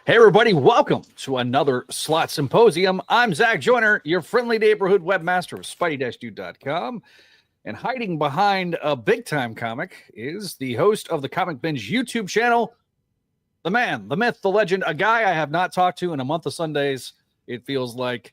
Hey, everybody, welcome to another Slott Symposium. I'm Zach Joyner, your friendly neighborhood webmaster of Spideydude.com. And hiding behind a big-time comic is the host of the Comic Binge YouTube channel, the man, the myth, the legend, a guy I have not talked to in a month of Sundays. It feels like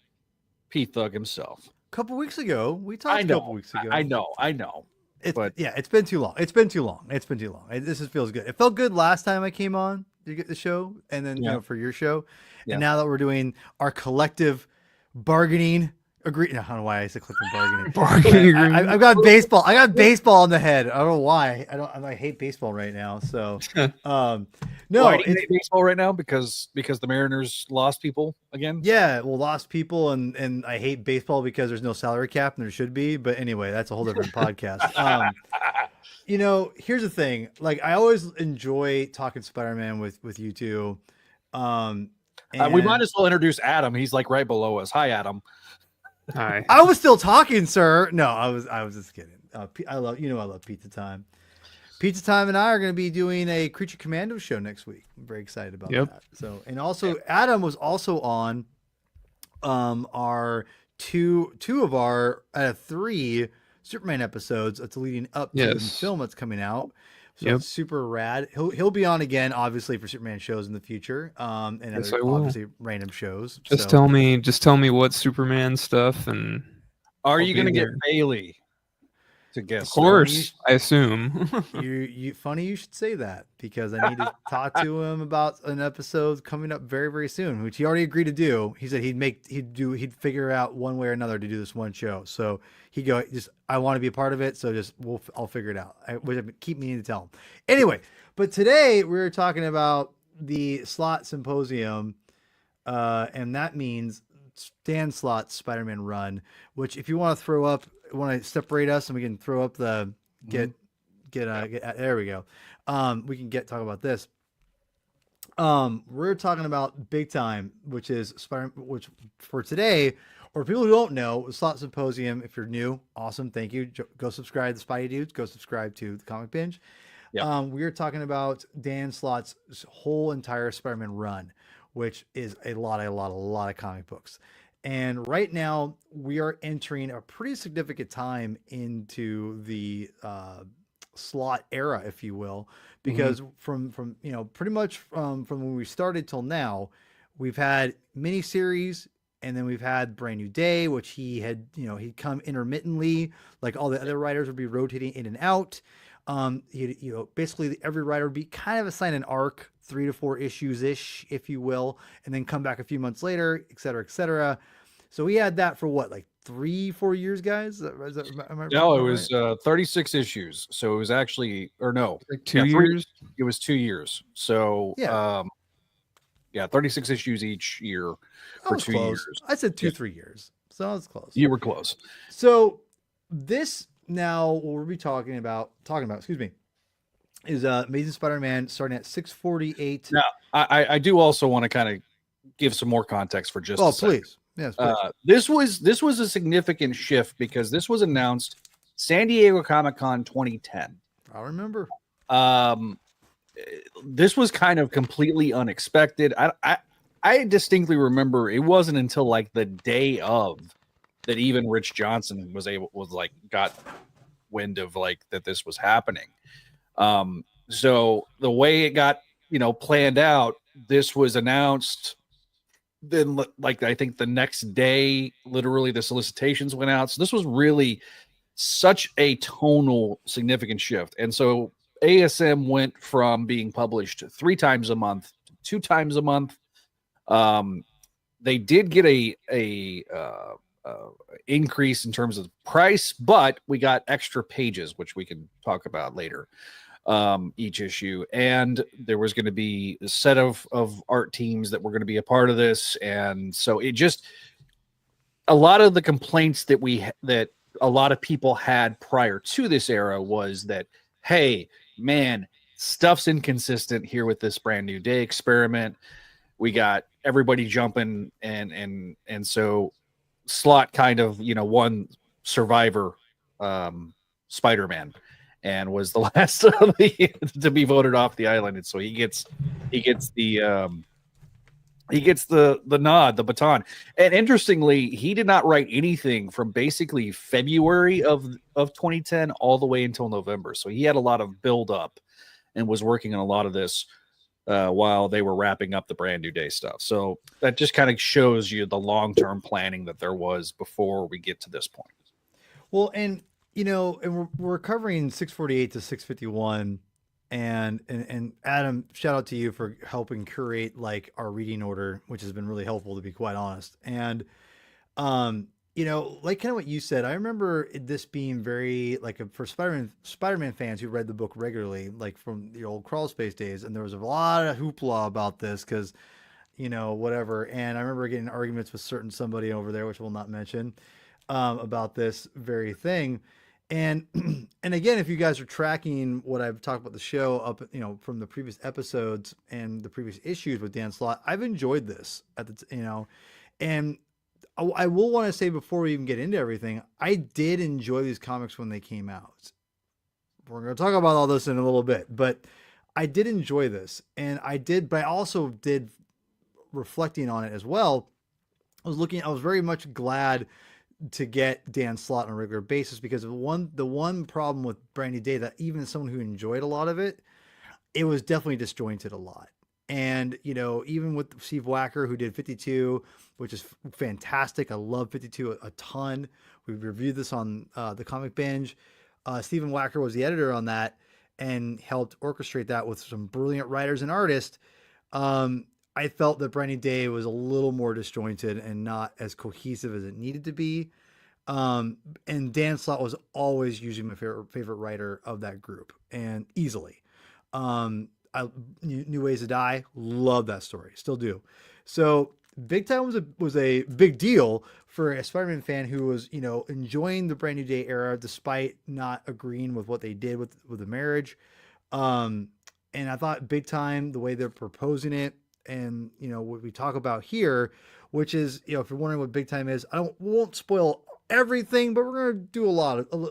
Pete Thug himself. A couple weeks ago, we talked a couple weeks ago. I know. It's been too long. This feels good. It felt good last time I came on to get the show, and then for your show, and now that we're doing our collective bargaining agreement. I don't know why I said collective bargaining. I've got baseball. I got baseball in the head. I don't know why. I hate baseball right now. So no, why do you hate baseball right now? Because the Mariners lost people again. Yeah, well, lost people, and I hate baseball because there's no salary cap, and there should be. But anyway, that's a whole different podcast. Here's the thing. Like, I always enjoy talking Spider-Man with you two. We might as well introduce Adam. He's like right below us. Hi, Adam. Hi. I was still talking, sir. No, I was just kidding. I love Pizza Time. Pizza Time and I are going to be doing a Creature Commando show next week. I'm very excited about that. So, and also Adam was also on our two of our out of 3 Superman episodes that's leading up to the film that's coming out. So it's super rad. He'll be on again, obviously, for Superman shows in the future, and other, obviously random shows. Just tell me what Superman stuff, and are you going to get Bailey to guess? Of course, I assume. you funny you should say that, because I need to talk to him about an episode coming up very, very soon, which he already agreed to do. He said he'd figure out one way or another to do this one show. So I want to be a part of it. So I'll figure it out. I keep meaning to tell him. Anyway, but today we're talking about the Slott Symposium, and that means Dan Slott's Spider-Man run, which if you want to separate us and we can throw up the there we go. We can talk about this. We're talking about big time, which is which for today, or people who don't know, Slott Symposium. If you're new, awesome. Thank you. Go subscribe to the Spidey Dudes. Go subscribe to the Comic Binge. Yep. We are talking about Dan Slott's whole entire Spider-Man run, which is a lot of comic books. And right now we are entering a pretty significant time into the Slott era, if you will, because from pretty much from when we started till now, we've had miniseries, and then we've had Brand New Day, which he'd come intermittently, like all the other writers would be rotating in and out. Basically every writer would be kind of assigned an arc, 3 to 4 issues ish, if you will, and then come back a few months later, et cetera, et cetera. So we had that for what, like 3-4 years, guys? No, it was 36 issues. So it was actually, or no, like 2 years. It was 2 years. So 36 issues each year for 2 years. I said 3 years, so I was close. You were close. So this now what we'll be talking about, excuse me, is Amazing Spider-Man starting at 648. Now, I do also want to kind of give some more context for just a second. Please. Yes, please. This was a significant shift because this was announced San Diego Comic-Con 2010. I remember. This was kind of completely unexpected. I distinctly remember it wasn't until like the day of that even Rich Johnson got wind of like that this was happening. So the way it got, planned out, this was announced. Then, like, I think the next day, literally the solicitations went out. So this was really such a tonal significant shift. And so ASM went from being published 3 times a month to 2 times a month. They did get a increase in terms of price, but we got extra pages, which we can talk about later. Each issue, and there was going to be a set of art teams that were going to be a part of this, and so it just a lot of the complaints that a lot of people had prior to this era was that, hey man, stuff's inconsistent here with this Brand New Day experiment. We got everybody jumping, and so Slott kind of won Survivor Spider-Man, and was the last of to be voted off the island. And so he gets the he gets the nod, the baton. And interestingly, he did not write anything from basically February of 2010 all the way until November. So he had a lot of build up and was working on a lot of this while they were wrapping up the Brand New Day stuff. So that just kind of shows you the long-term planning that there was before we get to this point. Well, and you know, and we're covering 648 to 651. And Adam, shout out to you for helping curate like our reading order, which has been really helpful, to be quite honest. And you know, like kind of what you said, I remember this being very like for Spider-Man fans who read the book regularly, like from the old Crawl Space days, and there was a lot of hoopla about this because, you know, whatever. And I remember getting arguments with somebody over there, which we'll not mention, about this very thing. And and again, if you guys are tracking what I've talked about the show up, you know, from the previous episodes and the previous issues with Dan Slott, I've enjoyed this you know, and I will want to say before we even get into everything, I did enjoy these comics when they came out. We're going to talk about all this in a little bit, but I did enjoy this, and but I also did, reflecting on it as well. I was very much glad to get Dan Slott on a regular basis, because the one problem with Brand New Day, that even as someone who enjoyed a lot of it, it was definitely disjointed a lot. And, you know, even with Steve Wacker, who did 52, which is fantastic. I love 52 a ton. We reviewed this on the Comic Binge. Stephen Wacker was the editor on that and helped orchestrate that with some brilliant writers and artists. I felt that Brand New Day was a little more disjointed and not as cohesive as it needed to be. And Dan Slott was always usually my favorite writer of that group, and easily. New Ways to Die, love that story, still do. So Big Time was a big deal for a Spider-Man fan who was, you know, enjoying the Brand New Day era despite not agreeing with what they did with the marriage. And I thought Big Time, the way they're proposing it, and you know what we talk about here, which is, you know, if you're wondering what Big Time is, won't spoil everything, but we're gonna do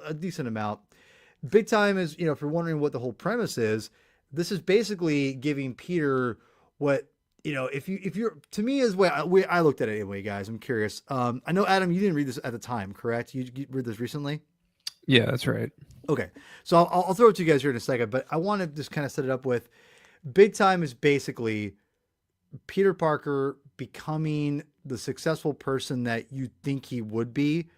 a decent amount. Big Time is, you know, if you're wondering what the whole premise is, this is basically giving Peter what, you know, if you're, to me, is way I looked at it anyway, guys. I'm curious. I know, Adam, you didn't read this at the time, correct? You read this recently? Yeah, that's right. Okay. So I'll throw it to you guys here in a second, but I want to just kind of set it up with Big Time is basically Peter Parker becoming the successful person that you think he would be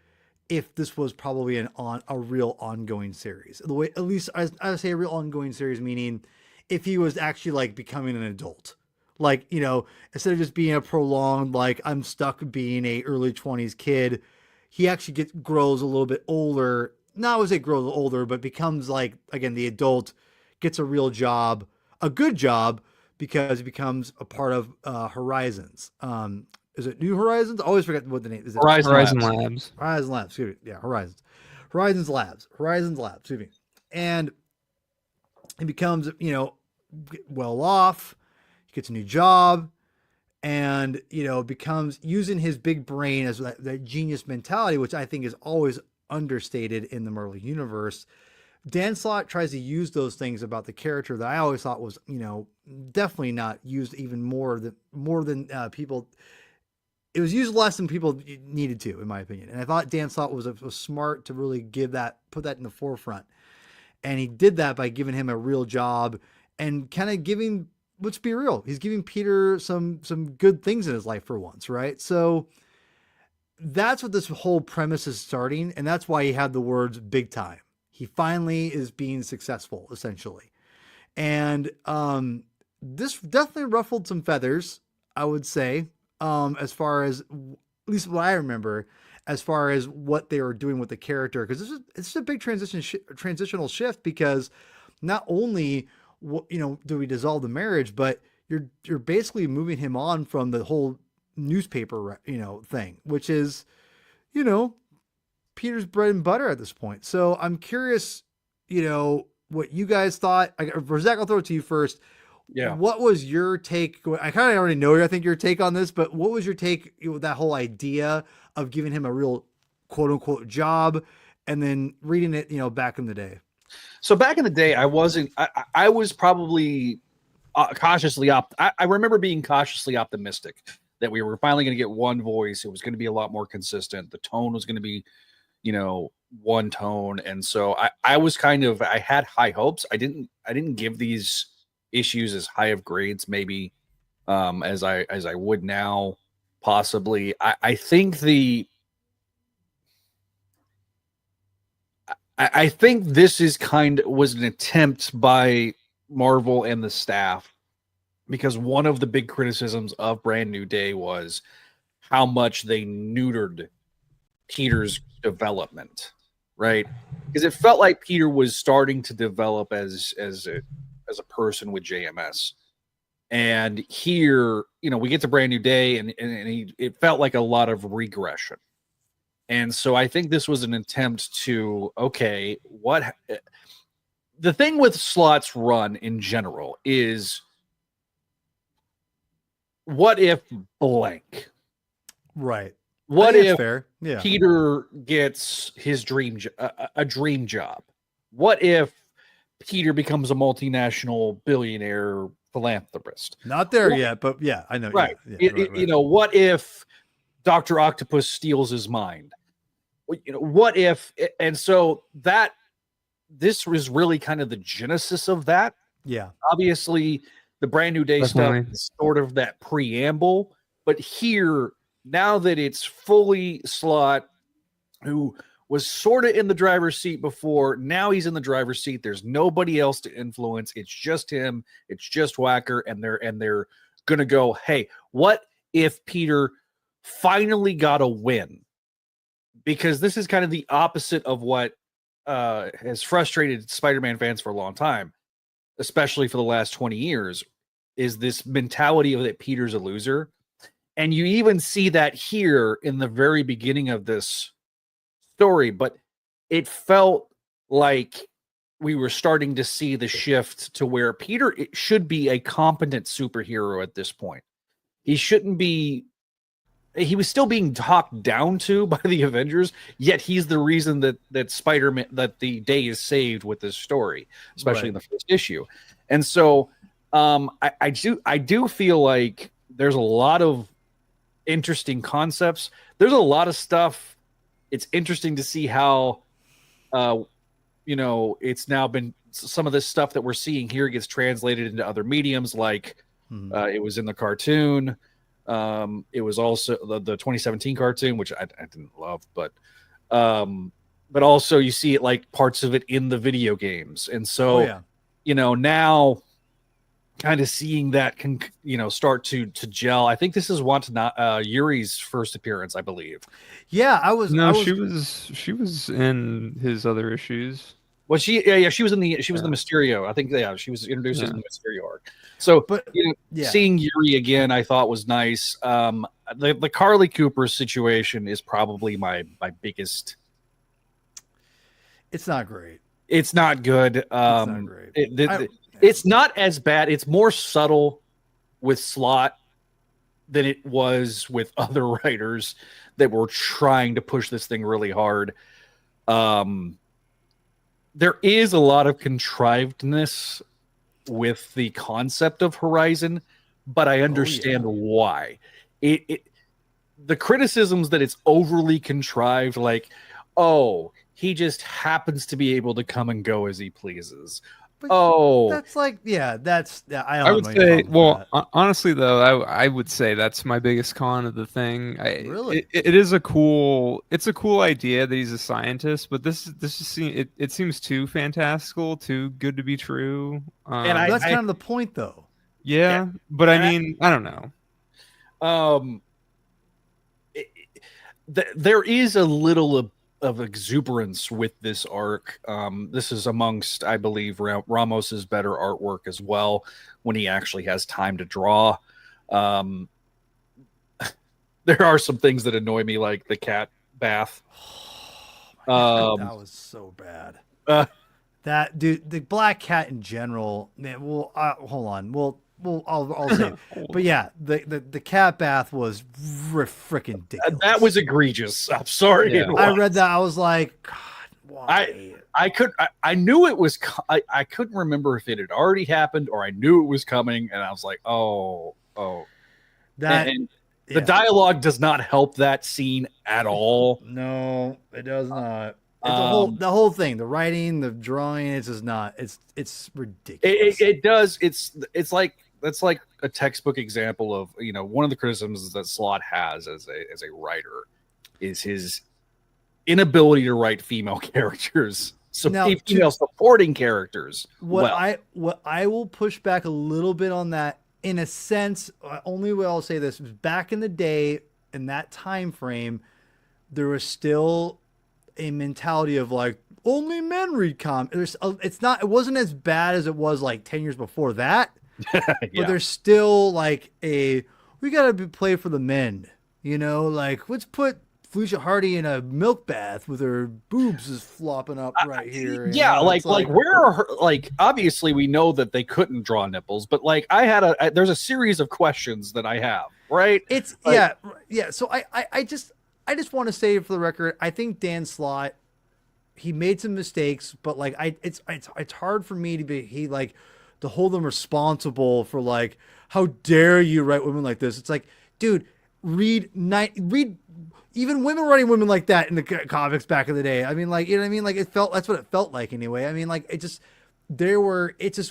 if this was probably a real ongoing series. The way, at least I say a real ongoing series, meaning if he was actually like becoming an adult, like, you know, instead of just being a prolonged, like, I'm stuck being a early 20s kid, he actually grows a little bit older. Not as it grows older, but becomes like, again, the adult, gets a real job, a good job, because he becomes a part of Horizons. Is it New Horizons? I always forget what the name is. Horizon Labs. Horizon Labs. Excuse me. Yeah, Horizons. Horizons Labs. Excuse me. And he becomes, you know, well off. He gets a new job, and, you know, becomes using his big brain as that genius mentality, which I think is always understated in the Marvel universe. Dan Slott tries to use those things about the character that I always thought was, you know, definitely not used even more than people. It was used less than people needed to, in my opinion. And I thought Dan Slott was smart to really put that in the forefront. And he did that by giving him a real job and kind of giving, let's be real, he's giving Peter some good things in his life for once, right? So that's what this whole premise is starting. And that's why he had the words Big Time. He finally is being successful, essentially. And this definitely ruffled some feathers, I would say, as far as, at least what I remember, as far as what they were doing with the character. Because it's a big transitional shift, because not only, you know, do we dissolve the marriage, but you're basically moving him on from the whole newspaper, you know, thing, which is, you know, Peter's bread and butter at this point. So I'm curious, you know, what you guys thought. For Zach, I'll throw it to you first. Yeah. What was your take? I kind of already know, I think, your take on this, but what was your take, you know, that whole idea of giving him a real quote unquote job and then reading it, you know, back in the day? So back in the day, I was probably cautiously I remember being cautiously optimistic that we were finally going to get one voice. It was going to be a lot more consistent. The tone was going to be, one tone. And so I was I had high hopes. I didn't give these issues as high of grades, maybe as I would now, possibly. I think I think this is was an attempt by Marvel and the staff, because one of the big criticisms of Brand New Day was how much they neutered Peter's development, right? Because it felt like Peter was starting to develop as a person with JMS. And here, we get to Brand New Day, and it felt like a lot of regression. And so I think this was an attempt to, the thing with Slott's run in general is, what if blank? Right. What if fair. Yeah. Peter gets his a dream job? What if Peter becomes a multinational billionaire philanthropist? Not there yet, but yeah, I know. Right. Yeah, right. What if Dr. Octopus steals his mind? What if? And so this was really kind of the genesis of that. Yeah. Obviously, the Brand New Day Definitely. stuff is sort of that preamble, but here, now that it's fully Slott, who was sort of in the driver's seat before, now he's in the driver's seat. There's nobody else to influence. It's just him. It's just Wacker, and they're gonna go, hey, what if Peter finally got a win? Because this is kind of the opposite of what has frustrated Spider-Man fans for a long time, especially for the last 20 years, is this mentality of that Peter's a loser. And you even see that here in the very beginning of this story, but it felt like we were starting to see the shift to where Peter should be a competent superhero at this point. He shouldn't be. He was still being talked down to by the Avengers, yet he's the reason that Spider-Man, that the day is saved with this story, especially in the first issue. And so I do feel like there's a lot of interesting concepts. There's a lot of stuff. It's interesting to see how it's now been, some of this stuff that we're seeing here gets translated into other mediums, like it was in the cartoon. It was also the 2017 cartoon, which I didn't love, but also you see it, like parts of it in the video games. And so, now kind of seeing that can, start to gel. I think this is Yuri's first appearance, I believe. Yeah, she was in his other issues. Well, she was in the Mysterio. I think she was introduced in the Mysterio arc. So, seeing Yuri again, I thought was nice. The Carly Cooper situation is probably my biggest. It's not great. It's not good. It's not great. It's not as bad. It's more subtle with Slott than it was with other writers that were trying to push this thing really hard. There is a lot of contrivedness with the concept of Horizon, but I understand why. The criticisms that it's overly contrived, like, he just happens to be able to come and go as he pleases. But that's like, I would say, honestly though, I would say that's my biggest con of the thing. Really, it is a cool idea that he's a scientist, but it seems too fantastical, too good to be true. And that's kind of the point, though. Yeah, but I mean, I don't know. There is a little of exuberance with this arc. This is amongst, I believe, Ramos's better artwork as well, when he actually has time to draw. There are some things that annoy me, like the cat bath. Oh, that was so bad. That dude, the black cat in general, man. Well, hold on. I'll say it. But yeah, the cat bath was freaking ridiculous. That was egregious. I'm sorry. Yeah. I read that. I was like, God, why? I knew it was. I couldn't remember if it had already happened or I knew it was coming, and I was like, oh. That And the dialogue does not help that scene at all. No, it does not. It's the whole thing, the writing, the drawing. It's just not. It's ridiculous. It does. It's like that's like a textbook example of one of the criticisms that Slott has as a writer is his inability to write female characters. So female supporting characters. What I will push back a little bit on that in a sense. Only way I'll say this is back in the day, in that time frame, there was still a mentality of like only men read comics. It wasn't as bad as it was like 10 years before that. But there's still like we gotta play for the men, like let's put Felicia Hardy in a milk bath with her boobs is flopping up right here. Yeah, like where are her, like obviously we know that they couldn't draw nipples, but like there's a series of questions that I have, right? It's like, yeah. So I just want to say for the record, I think Dan Slott, he made some mistakes, but like it's hard for me to hold them responsible for like, how dare you write women like this? It's like, dude, read even women writing women like that in the comics back in the day. I mean, like, what I mean? Like that's what it felt like anyway. I mean, like it just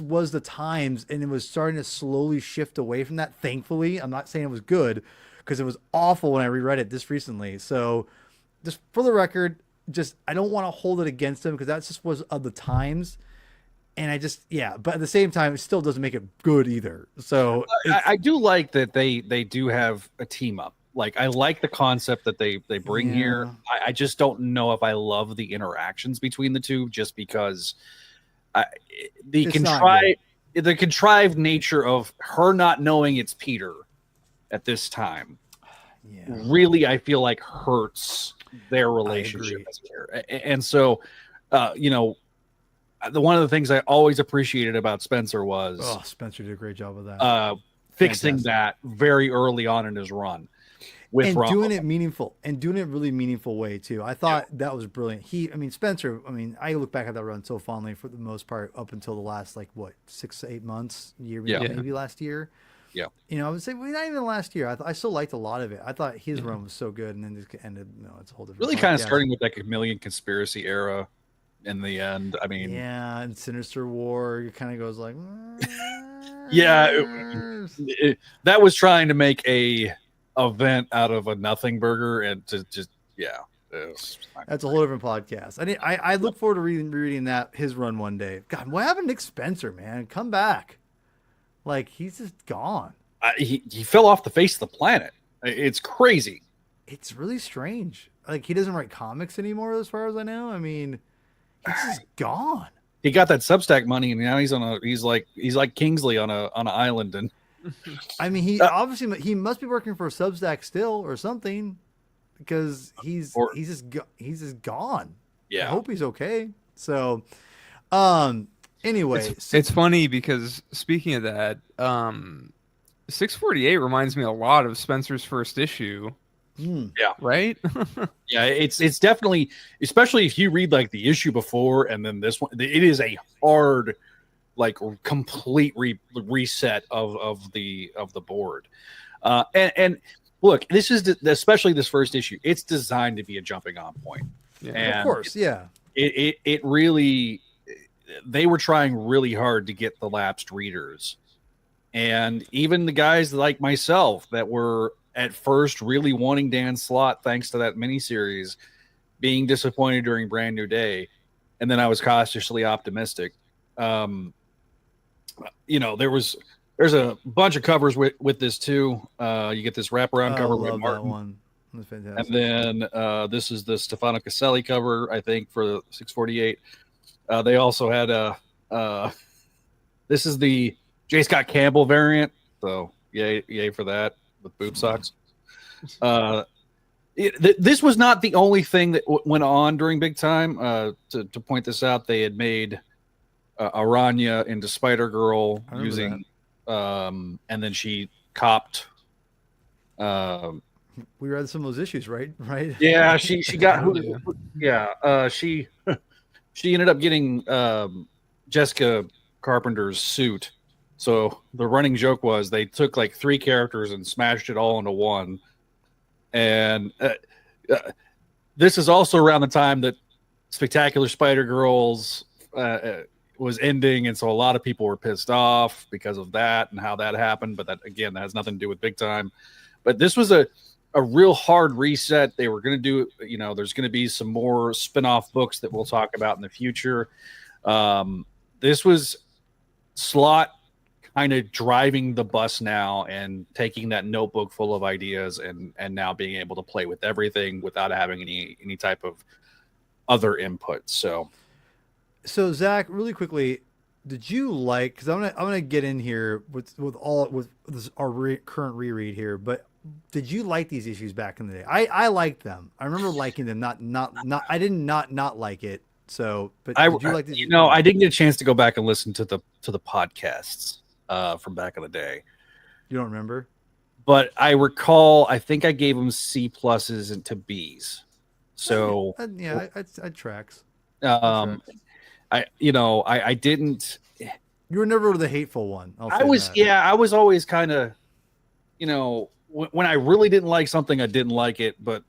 was the times, and it was starting to slowly shift away from that. Thankfully, I'm not saying it was good because it was awful when I reread it this recently. So just for the record, I don't want to hold it against him because that just was of the times. And but at the same time, it still doesn't make it good either. So I do like that they do have a team up. Like I like the concept that they bring here. I just don't know if I love the interactions between the two, just because the contrived nature of her not knowing it's Peter at this time. Yeah. Really, I feel like hurts their relationship as a character. And so, one of the things I always appreciated about Spencer was Spencer did a great job of that. Fixing that very early on in his run with and doing it meaningful and doing it really meaningful way too. I thought that was brilliant. Spencer, I look back at that run so fondly for the most part up until the last 6 to 8 months, maybe last year. Yeah. I would say not even last year. I still liked a lot of it. I thought his run was so good, and then just ended. It's a whole different. Really, kind of starting with that Chameleon Conspiracy era. In the end, I mean, and Sinister War, it kind of goes like, that was trying to make a event out of a nothing burger, and to just that's a whole different podcast. I look forward to reading his run one day. God, what happened to Nick Spencer, man? Come back, like he's just gone. He fell off the face of the planet. It's crazy. It's really strange. Like he doesn't write comics anymore, as far as I know. I mean. He's just gone. He got that Substack money, and now he's like Kingsley on an island. And I mean, he obviously he must be working for Substack still or something, because he's just gone. Yeah, I hope he's okay. So, anyway, it's funny because speaking of that, 648 reminds me a lot of Spencer's first issue. Yeah. Right. Yeah. It's definitely, especially if you read like the issue before and then this one, it is a hard, like complete reset of the board. And look, this is especially this first issue. It's designed to be a jumping on point. Yeah. And of course. Yeah. It really, they were trying really hard to get the lapsed readers, and even the guys like myself that were at first really wanting Dan Slott, thanks to that miniseries, being disappointed during Brand New Day. And then I was cautiously optimistic. There's a bunch of covers with this too. You get this wraparound cover with Martin. That one. That's fantastic. And then this is the Stefano Caselli cover, I think, for 648. They also had this is the J. Scott Campbell variant. So yay for that. With boob socks. This was not the only thing that went on during Big Time. To point this out, they had made Aranya into Spider-Girl using, and then she copped. We read some of those issues, right? Yeah, she got. She she ended up getting Jessica Carpenter's suit. So the running joke was they took like 3 characters and smashed it all into one. And this is also around the time that Spectacular Spider-Girls was ending, and so a lot of people were pissed off because of that and how that happened. But that, again, that has nothing to do with Big Time. But this was a real hard reset. They were going to do, you know, there's going to be some more spin-off books that we'll talk about in the future. This was Slott kind of driving the bus now and taking that notebook full of ideas and now being able to play with everything without having any type of other input. So Zach, really quickly, did you like? Because I'm gonna get in here with this, our current reread here, but did you like these issues back in the day? I liked them. I remember liking them. Not. I did not like it. So, but did you like these? You know, I didn't get a chance to go back and listen to the podcasts from back in the day. You don't remember? But I recall, I think I gave them C pluses and to B's. So yeah, I tracks. I didn't. You were never the hateful one. I was always kind of, you know, when I really didn't like something, I didn't like it. But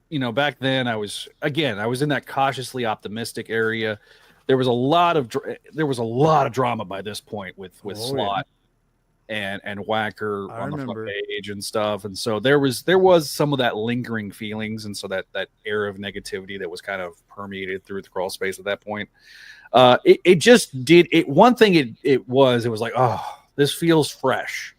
you know, back then I was in that cautiously optimistic area. There was a lot of drama by this point with Slott and Whacker on the front page and stuff, and so there was some of that lingering feelings, and so that air of negativity that was kind of permeated through the crawl space at that point. It just did it. One thing it was like, oh, this feels fresh,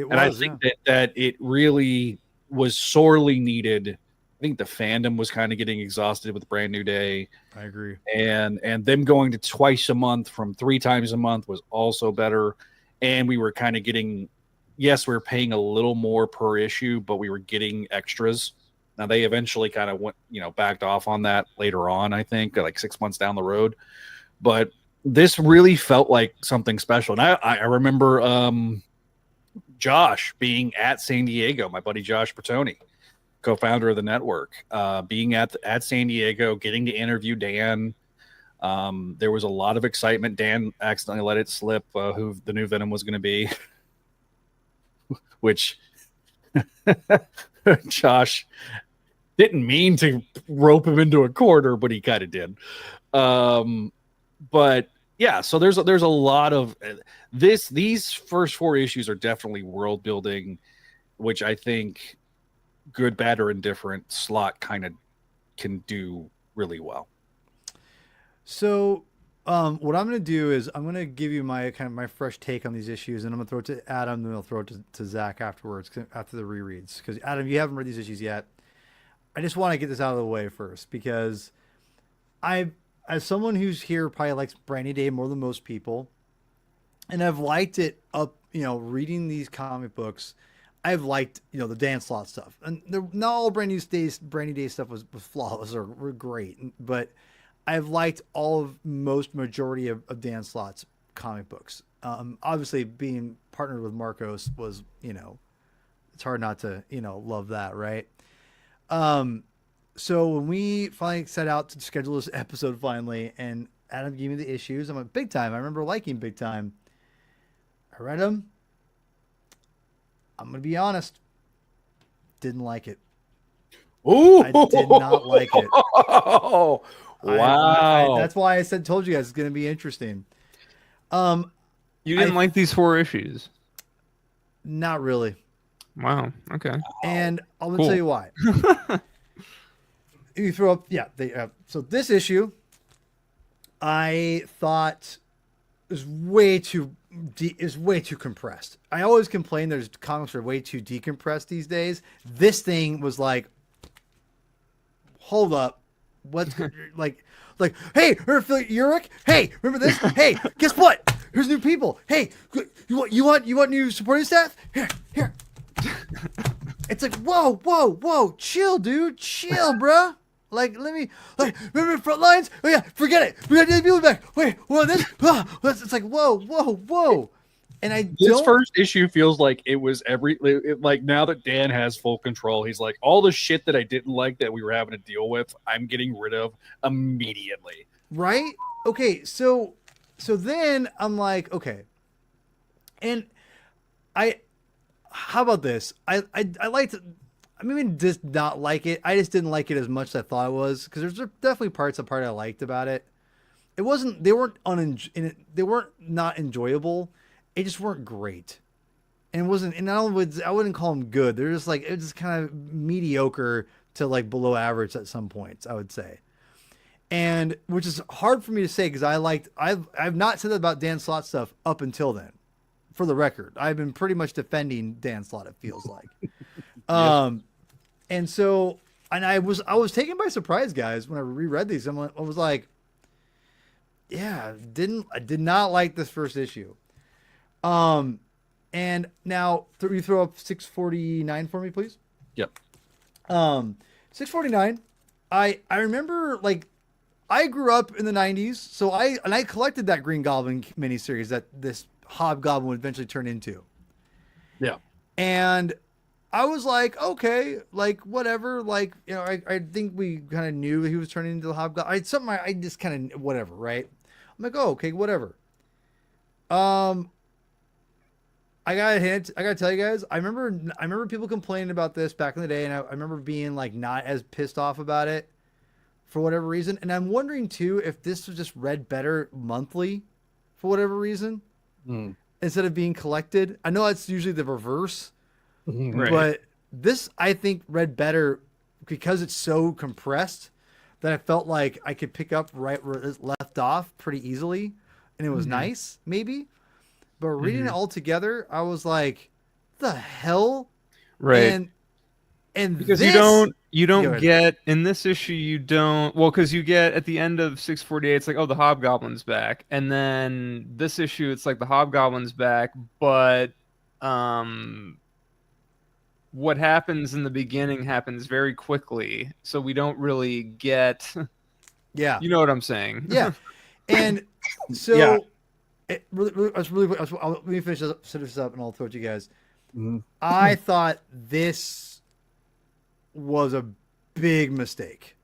I think that it really was sorely needed. I think the fandom was kind of getting exhausted with Brand New Day. I agree. And them going to twice a month from 3 times a month was also better. And we were kind of getting, yes, we were paying a little more per issue, but we were getting extras. Now they eventually kind of went, you know, backed off on that later on, I think, like 6 months down the road. But this really felt like something special. And I remember Josh being at San Diego, my buddy Josh Bertoni, co-founder of the network, being at San Diego, getting to interview Dan. There was a lot of excitement. Dan accidentally let it slip who the new Venom was going to be, which Josh didn't mean to rope him into a corner, but he kind of did. But yeah, so there's a lot of these first 4 issues are definitely world building, which I think, good, bad, or indifferent, Slott kind of can do really well. So what I'm going to do is I'm going to give you my fresh take on these issues, and I'm going to throw it to Adam, then I'll throw it to Zach afterwards, after the rereads. Because Adam, you haven't read these issues yet. I just want to get this out of the way first, because as someone who's here probably likes Brand New Day more than most people, and I've liked it up, you know, reading these comic books. I've liked, you know, the Dan Slott stuff, and not all Brand New Day stuff was flawless or were great, but I've liked majority of Dan Slott's comic books. Obviously being partnered with Marcos was, you know, it's hard not to, you know, love that. Right. So when we finally set out to schedule this episode finally, and Adam gave me the issues, I'm like, Big Time. I remember liking Big Time. I read them. I'm going to be honest. Didn't like it. Ooh. I did not like it. Oh, wow. That's why I told you guys it's going to be interesting. You didn't like these 4 issues? Not really. Wow. Okay. And I'm going to tell you why. You throw up, so this issue, I thought is way too compressed. I always complain there's comics are way too decompressed these days. This thing was like, hold up, what's like, hey, Uric, hey, remember this? Hey, guess what? Here's new people. Hey, you want new supporting staff? Here. It's like, whoa, chill, dude, chill, bruh. Like, remember front lines? Oh yeah, forget it. We got new people back. Wait, what this? It's like, whoa. And this first issue feels like it was like now that Dan has full control, he's like, all the shit that I didn't like that we were having to deal with, I'm getting rid of immediately. Right? Okay, so then I'm like, okay. And how about this? I liked it. I mean, just not like it. I just didn't like it as much as I thought it was, because there's definitely parts I liked about it. It wasn't, they weren't not enjoyable. It just weren't great. And it wasn't, and I wouldn't call them good. They're just like, it was just kind of mediocre to like below average at some points, I would say. And which is hard for me to say, because I've not said that about Dan Slott stuff up until then. For the record, I've been pretty much defending Dan Slott, it feels like. And so, and I was taken by surprise, guys, when I reread these. I was like, yeah, I did not like this first issue. And now you throw up 649 for me, please. Yep. 649. I remember, like, I grew up in the 90s, so I collected that Green Goblin miniseries that this Hobgoblin would eventually turn into. Yeah. And I was like, okay, like, whatever. Like, you know, I think we kind of knew he was turning into the Hobgoblin. I just kind of, whatever, right? I'm like, oh, okay, whatever. I gotta tell you guys, I remember people complaining about this back in the day, and I remember being like not as pissed off about it for whatever reason. And I'm wondering too if this was just read better monthly for whatever reason instead of being collected. I know it's usually the reverse, Right. but this I think read better because it's so compressed that I felt like I could pick up right where it left off pretty easily, and it was nice maybe. But reading it all together, I was like, the hell? Right. And Because this, you don't ahead. get in this issue, you don't, well, because you get at the end of 648, it's like, oh, the Hobgoblin's back. And then this issue, it's like the Hobgoblin's back, but what happens in the beginning happens very quickly. So we don't really get, Yeah. you know what I'm saying? Yeah. And so Yeah. let me finish this up and I'll throw it to you guys. Mhm. I thought this was a big mistake.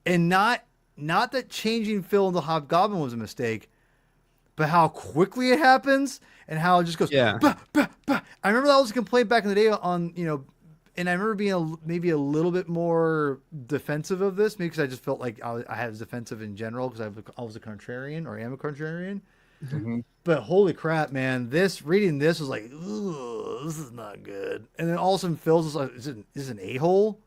And not that changing Phil into Hobgoblin was a mistake, but how quickly it happens and how it just goes. Yeah. Bah, bah, bah. I remember that was a complaint back in the day on, you know, and I remember being maybe a little bit more defensive of this, maybe because I just felt like I was defensive in general because I was a contrarian, or am a contrarian. But holy crap, man! Reading this was like, ugh, this is not good. And then all of a sudden, Phil's just like, is an a-hole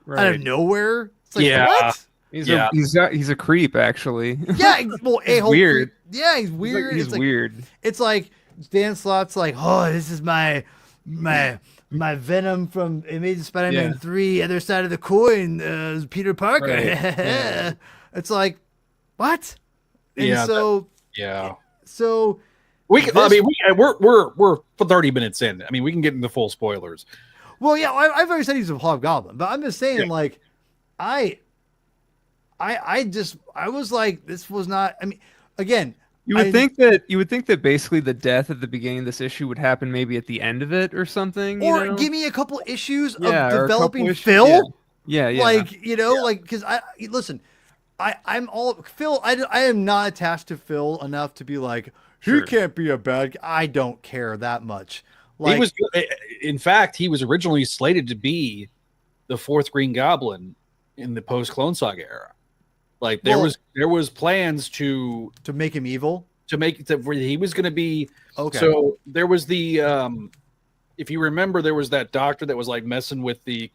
out of nowhere. It's like, Yeah. what? He's a creep, actually. Yeah, well, a-hole. weird. Yeah, he's weird. He's it's like, weird. It's like Dan Slott's like, oh, this is my Venom from Amazing Spider-Man 3, other side of the coin, Peter Parker. Right. Yeah. It's like, what? And Yeah, so we can, this- we're 30 minutes in. I mean, we can get into full spoilers. well, yeah, I've already said he's a Hobgoblin, but I'm just saying, like, I was like, this was not. I mean, again, You would think that basically the death at the beginning of this issue would happen maybe at the end of it or something. or you know? give me a couple issues Yeah, or of a couple developing issues- Phil. Yeah. Like, you know, like, because listen, I'm all Phil. I am not attached to Phil enough to be like, he Sure. can't be a bad guy. I don't care that much. Like, He was, in fact, he was originally slated to be the fourth Green Goblin in the post Clone Saga era. Like there was plans to make him evil. where he was going to be. Okay. So there was the if you remember, there was that doctor that was like messing with the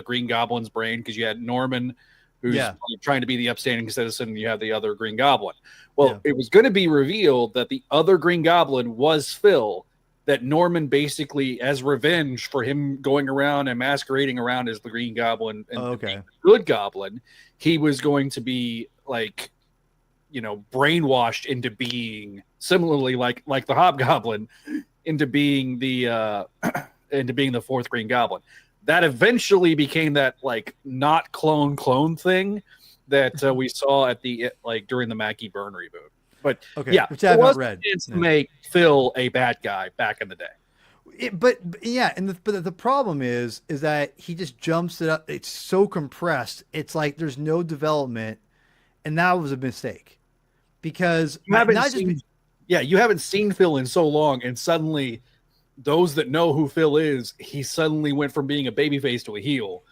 Green Goblin's brain, because you had Norman, who's trying to be the upstanding citizen, and you have the other Green Goblin. Well, it was going to be revealed that the other Green Goblin was Phil, that Norman basically, as revenge for him going around and masquerading around as the Green Goblin and the Good Goblin, he was going to be like, you know, brainwashed into being similarly like the Hobgoblin into being the fourth Green Goblin. That eventually became that like not clone thing that we saw at the during the Mackie Byrne reboot. But which I have not read. To make Phil a bad guy back in the day. But the problem is that he just jumps it up. It's so compressed. It's like there's no development, and that was a mistake. because You haven't not seen, just you haven't seen Phil in so long, and suddenly those that know who Phil is, he suddenly went from being a babyface to a heel,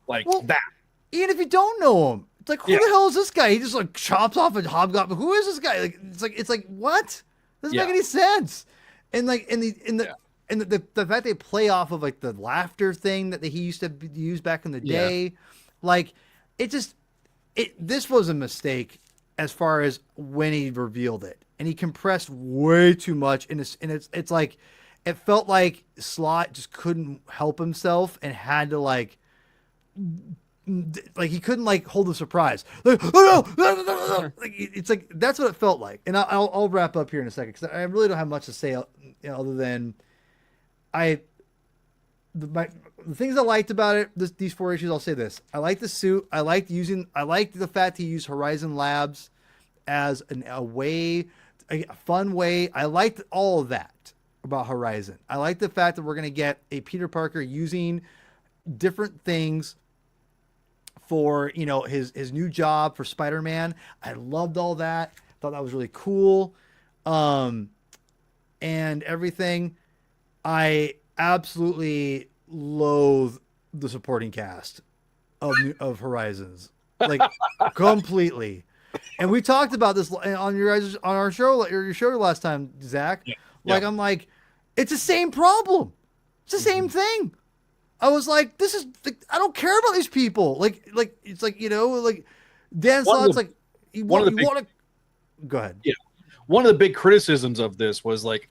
like that. Even if you don't know him, it's like, who Yeah. the hell is this guy? He just like chops off a hobgoblin. Who is this guy? Like it's like what? Doesn't make any sense. And like and the fact they play off of like the laughter thing that he used to use back in the day, like this was a mistake as far as when he revealed it, and he compressed way too much, and it's like it felt like Slott just couldn't help himself and had to like he couldn't like hold the surprise. Like, oh no! Like, it's like that's what it felt like. And I'll wrap up here in a second because I really don't have much to say other than the things I liked about it. These 4 issues, I'll say this: I like the suit. I liked the fact he used Horizon Labs as a fun way. I liked all of that about Horizon. I like the fact that we're gonna get a Peter Parker using different things for his new job for Spider-Man. I loved all that. Thought that was really cool. And everything. I absolutely loathe the supporting cast of Horizons, like completely. And we talked about this on your show last time, Zach. Yeah. Like I'm like, it's the same problem. It's the same thing. I was like, this is like, I don't care about these people. Like it's like like Dan Slott's like you want to go ahead. Yeah, one of the big criticisms of this was like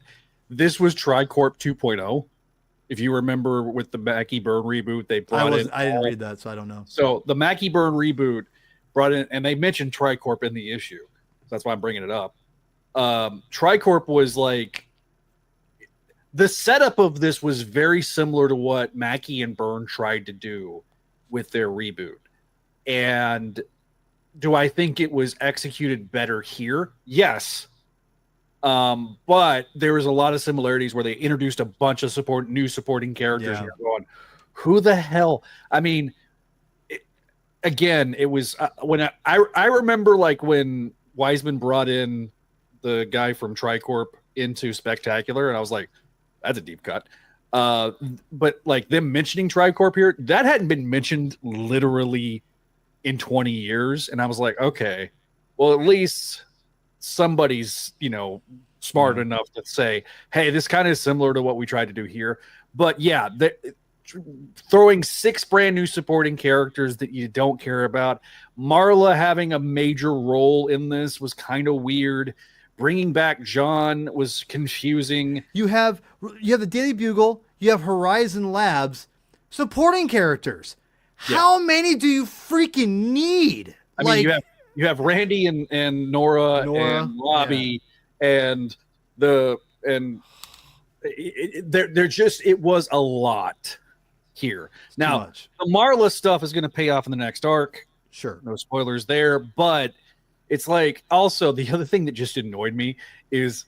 this was Tricorp 2.0. If you remember with the Mackie Byrne reboot, they brought in. I didn't read that, so I don't know. So the Mackie Byrne reboot brought in, and they mentioned Tricorp in the issue. So that's why I'm bringing it up. Tricorp was like. The setup of this was very similar to what Mackie and Byrne tried to do with their reboot. And do I think it was executed better here? Yes. But there was a lot of similarities where they introduced a bunch of new supporting characters. And you're going, who the hell? I mean, it was when I remember like when Wiseman brought in the guy from Tricorp into Spectacular, and I was like, that's a deep cut. But like them mentioning Tricorp here, that hadn't been mentioned literally in 20 years. And I was like, okay, well, at least somebody's, smart enough to say, hey, this kind of is similar to what we tried to do here. But yeah, throwing 6 brand new supporting characters that you don't care about. Marla having a major role in this was kind of weird. Bringing back John was confusing. You have the Daily Bugle, you have Horizon Labs, supporting characters. Yeah. How many do you freaking need? I mean, you have Randy and Nora and Robbie and there just it was a lot here. Now the Marla stuff is going to pay off in the next arc. Sure, no spoilers there, but. It's like also the other thing that just annoyed me is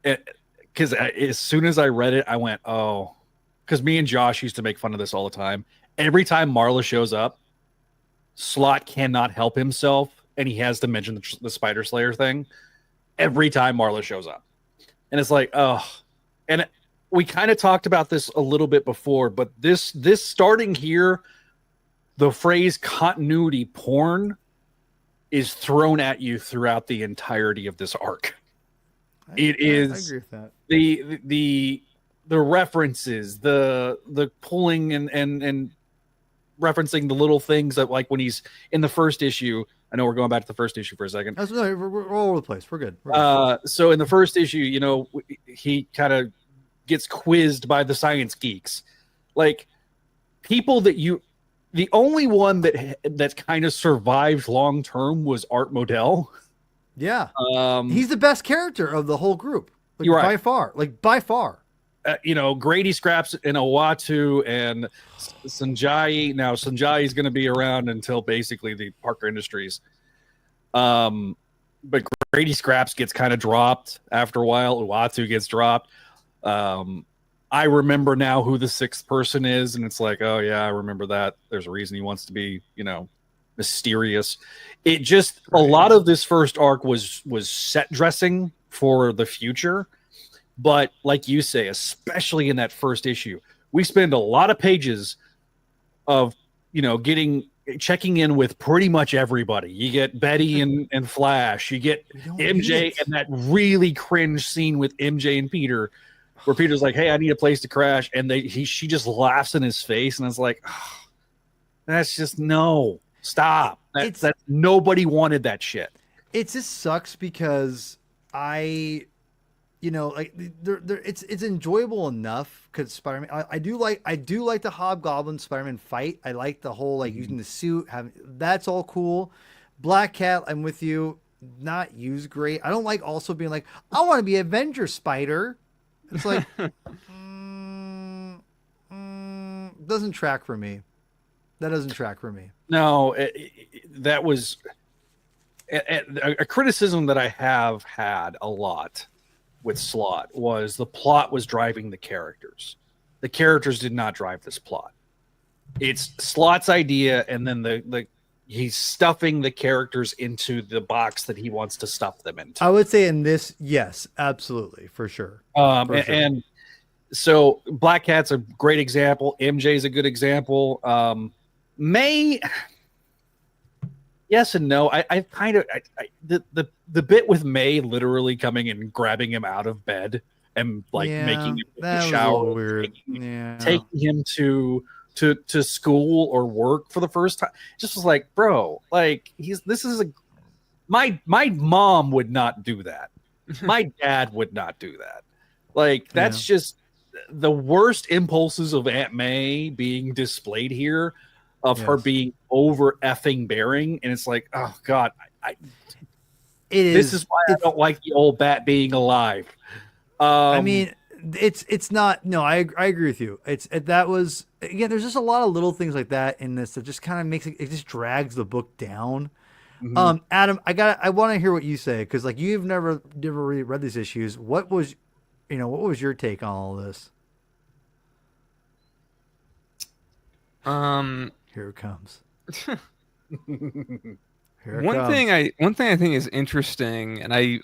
because as soon as I read it, I went, oh, because me and Josh used to make fun of this all the time. Every time Marla shows up, Slott cannot help himself, and he has to mention the Spider Slayer thing every time Marla shows up. And it's like, oh, and we kind of talked about this a little bit before, but this starting here, the phrase continuity porn is thrown at you throughout the entirety of this arc. I agree with that. The references, the pulling and referencing the little things that like when he's in the first issue. I know we're going back to the first issue for a second. We're all over the place. We're good. So in the first issue, he kind of gets quizzed by the science geeks, like people that the only one that kind of survived long term was Art Modell. Yeah, he's the best character of the whole group. Like, you're right. By far. Grady Scraps and Owatu and Sanjay. Now Sanjay is going to be around until basically the Parker Industries. But Grady Scraps gets kind of dropped after a while. Owatu gets dropped. I remember now who the 6th person is, and it's like, oh yeah, I remember that. There's a reason he wants to be, mysterious. It just a lot of this first arc was set dressing for the future. But like you say, especially in that first issue, we spend a lot of pages of, checking in with pretty much everybody. You get Betty and Flash. You get MJ and that really cringe scene with MJ and Peter, where Peter's like, "Hey, I need a place to crash," and she just laughs in his face, and it's like, oh, that's just no, stop. That's nobody wanted that shit. It just sucks because it's enjoyable enough because Spider-Man. I do like the Hobgoblin Spider-Man fight. I like the whole using the suit. That's all cool. Black Cat, I'm with you. Not used great. I don't like also being like, I want to be Avenger Spider. It's like doesn't track for me. That doesn't track for me. No, that was a criticism that I have had a lot with Slott was the plot was driving the characters. The characters did not drive this plot. It's Slott's idea, and then he's stuffing the characters into the box that he wants to stuff them into. I would say in this, yes, absolutely, for sure. And so Black Cat's a great example. MJ's a good example. May, yes and no. The bit with May literally coming and grabbing him out of bed and making him in the shower, weird. Taking him to school or work for the first time. Just was like, bro, my mom would not do that. My dad would not do that. That's just the worst impulses of Aunt May being displayed here, of her being over effing bearing. And it's like, oh God, this is why I don't like the old bat being alive. I mean, it's not. No, I agree with you. There's just a lot of little things like that in this that just kind of makes it just drags the book down. Mm-hmm. Adam, I want to hear what you say, because you've never really read these issues. What was your take on all this? Here it comes. One thing I think is interesting, and I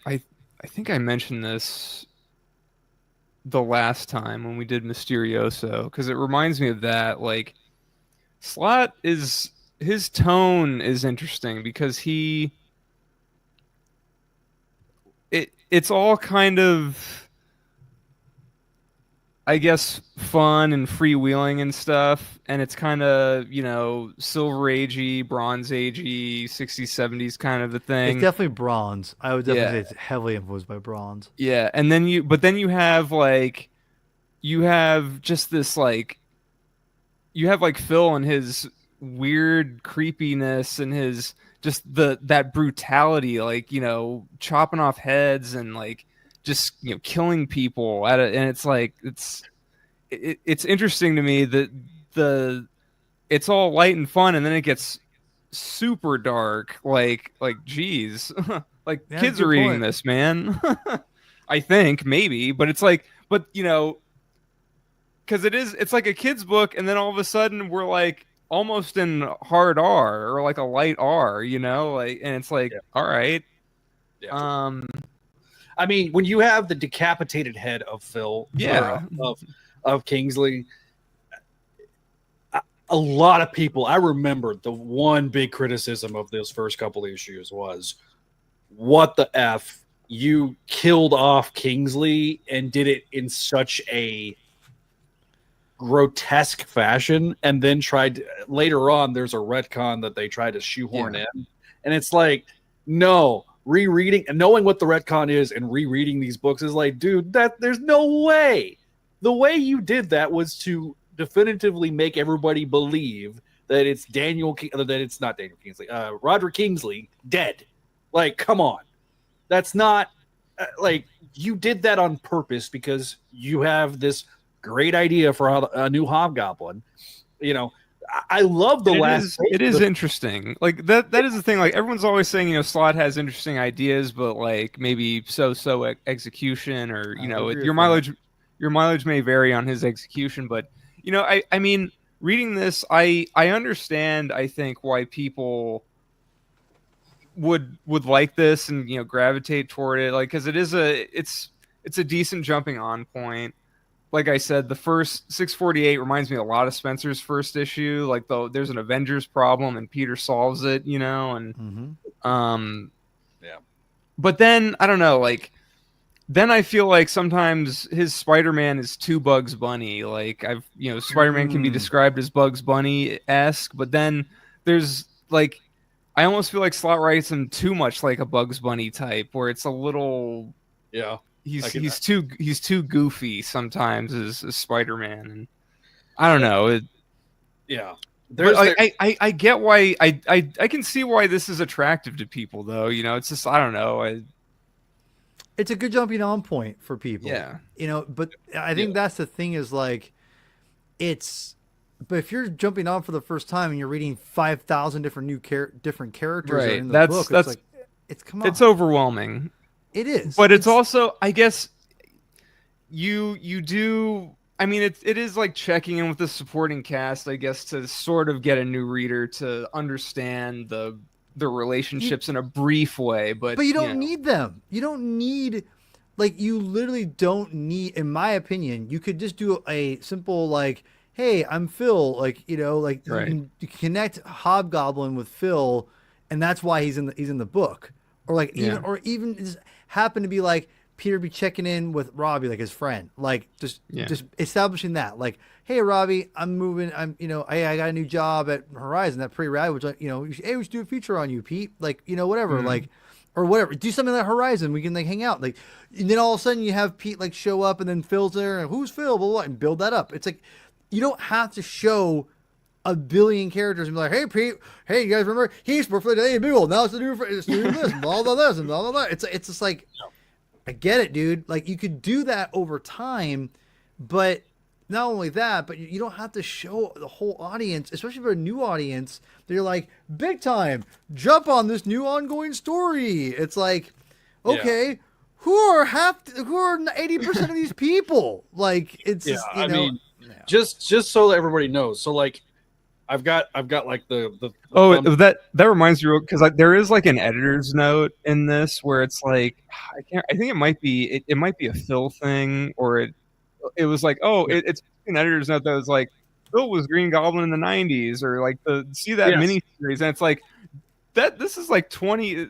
think I mentioned this the last time when we did Mysterioso, because it reminds me of that. Slott his tone is interesting because it's all kind of, I guess, fun and freewheeling and stuff, and it's kind of, Silver Agey, Bronze Agey, 60s, 70s kind of a thing. It's definitely Bronze. I would definitely say it's heavily influenced by Bronze. Yeah, and then you have just this you have Phil and his weird creepiness and his just that brutality, chopping off heads and just killing people and it's interesting to me that it's all light and fun, and then it gets super dark. Geez, kids are reading this, man. I think maybe, but it's because it's like a kid's book, and then all of a sudden we're almost in hard R or a light R, and it's all right. Yeah. I mean, when you have the decapitated head of Phil, of Kingsley, a lot of people, I remember the one big criticism of those first couple issues was, what the F? You killed off Kingsley and did it in such a grotesque fashion, and then later on, there's a retcon that they tried to shoehorn in. And it's no. Rereading and knowing what the retcon is and rereading these books is dude, there's no way. The way you did that was to definitively make everybody believe that it's not Daniel Kingsley, Roderick Kingsley dead. Come on, that's not you did that on purpose because you have this great idea for a new Hobgoblin. I love the last. It is interesting. That is the thing. Everyone's always saying, Slott has interesting ideas, but maybe so execution, or your mileage may vary on his execution. But I mean, reading this, I understand, I think, why people would like this and, gravitate toward it, like, because it's a decent jumping on point. Like I said, the first 648 reminds me a lot of Spencer's first issue. Like, though, there's an Avengers problem and Peter solves it, and yeah. But then I don't know, like, then I feel like sometimes his Spider-Man is too Bugs Bunny. Like, Spider-Man can be described as Bugs Bunny-esque, but then there's like, I almost feel like Slott writes him too much like a Bugs Bunny type, where it's a little, he's too goofy sometimes as Spider-Man, and I don't know. I get why I can see why this is attractive to people, though. It's just, I don't know. It's a good jumping on point for people. Yeah. But I think that's the thing is like, but if you're jumping on for the first time and you're reading 5,000 different different characters in the book, it's like, come on. It's overwhelming. It is. But it's also, I guess, you do, I mean, it is like checking in with the supporting cast, I guess, to sort of get a new reader to understand the relationships in a brief way, but you don't need them. You don't need, like, you literally don't need, in my opinion, you could just do a simple, like, hey, I'm Phil, like, like you connect Hobgoblin with Phil, and that's why he's in the book, or like even just happen to be like Peter be checking in with Robbie, like his friend, like just establishing that, like, hey Robbie, I'm moving, I got a new job at Horizon, that pretty rad, which hey, we should do a feature on you, Pete, like, whatever, like, or whatever, do something like Horizon, we can like hang out, like, and then all of a sudden you have Pete like show up, and then Phil's there, and who's Phil, blah, blah, blah, and build that up. It's like, you don't have to show a billion characters and be like, hey Pete, hey, you guys remember he spoke for the day Buell, now it's the new this, blah blah blah, and blah blah blah. It's just like, I get it, dude. Like, you could do that over time, but not only that, but you don't have to show the whole audience, especially for a new audience, that you're like, big time, jump on this new ongoing story. It's like, okay, who are 80% of these people? Like, it's just, I mean, just so that everybody knows. So like, I've got like the that reminds me, because there is like an editor's note in this where it's like, I think it might be a Phil thing, or it was like, it's an editor's note that was like, Phil was Green Goblin in the 90s, or like miniseries, and it's like that this is like 20,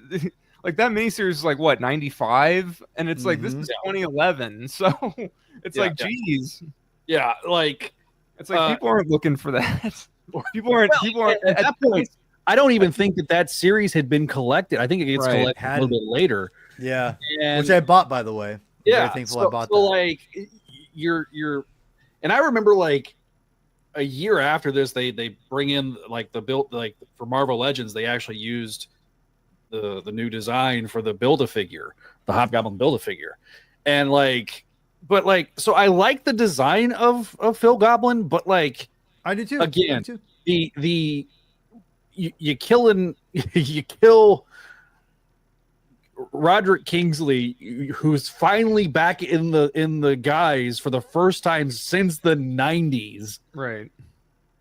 like that miniseries is like what, 95, and it's like, this is 2011, so it's like, geez. Yeah, like, it's like people aren't looking for that. People aren't at that point. I don't even think that series had been collected. I think it gets collected a little bit later. Yeah, which I bought, by the way. Yeah, I thankful I bought that. Like, you're, and I remember like a year after this, they bring in like for Marvel Legends, they actually used the new design for the Build-A-Figure, the Hobgoblin Build-A-Figure, and like. But like, so I like the design of Phil Goblin, but like, I do too. Again, you kill Roderick Kingsley, who's finally back in the guise for the first time since the 90s, right?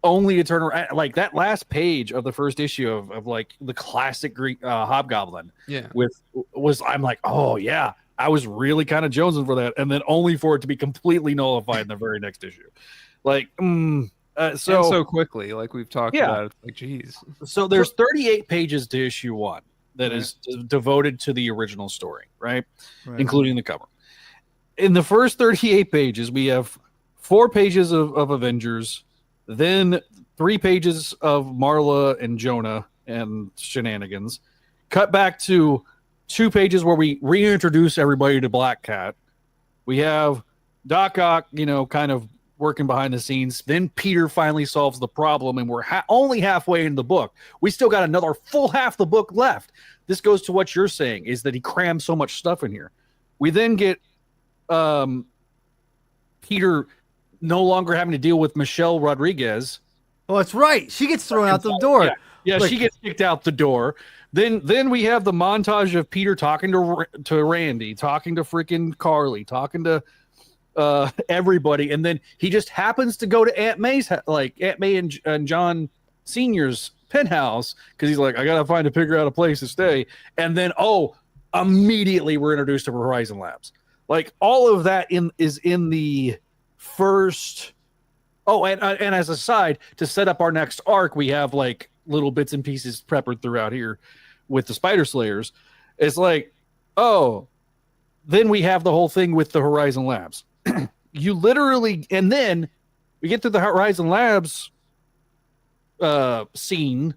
Only to turn around, like that last page of the first issue of like the classic Greek Hobgoblin, I'm like, oh yeah. I was really kind of jonesing for that, and then only for it to be completely nullified in the very next issue. Like, so quickly, like we've talked about. It's like, geez. So there's 38 pages to issue 1 that is devoted to the original story, right? Including the cover. In the first 38 pages, we have 4 pages of Avengers, then 3 pages of Marla and Jonah and shenanigans. Cut back to 2 pages where we reintroduce everybody to Black Cat. We have Doc Ock, kind of working behind the scenes. Then Peter finally solves the problem, and we're only halfway in the book. We still got another full half the book left. This goes to what you're saying, is that he crammed so much stuff in here. We then get Peter no longer having to deal with Michelle Rodriguez. Oh, that's right. She gets thrown out the door. Yeah, she gets kicked out the door. Then we have the montage of Peter talking to Randy, talking to freaking Carly, talking to everybody, and then he just happens to go to Aunt May's, like Aunt May and John Senior's penthouse, because he's like, I gotta figure out a place to stay, and then immediately we're introduced to Horizon Labs. Like all of that is in the first. Oh, and as a side, to set up our next arc, we have like little bits and pieces peppered throughout here with the Spider Slayers. It's like, oh, then we have the whole thing with the Horizon Labs. You literally, and then we get to the Horizon Labs scene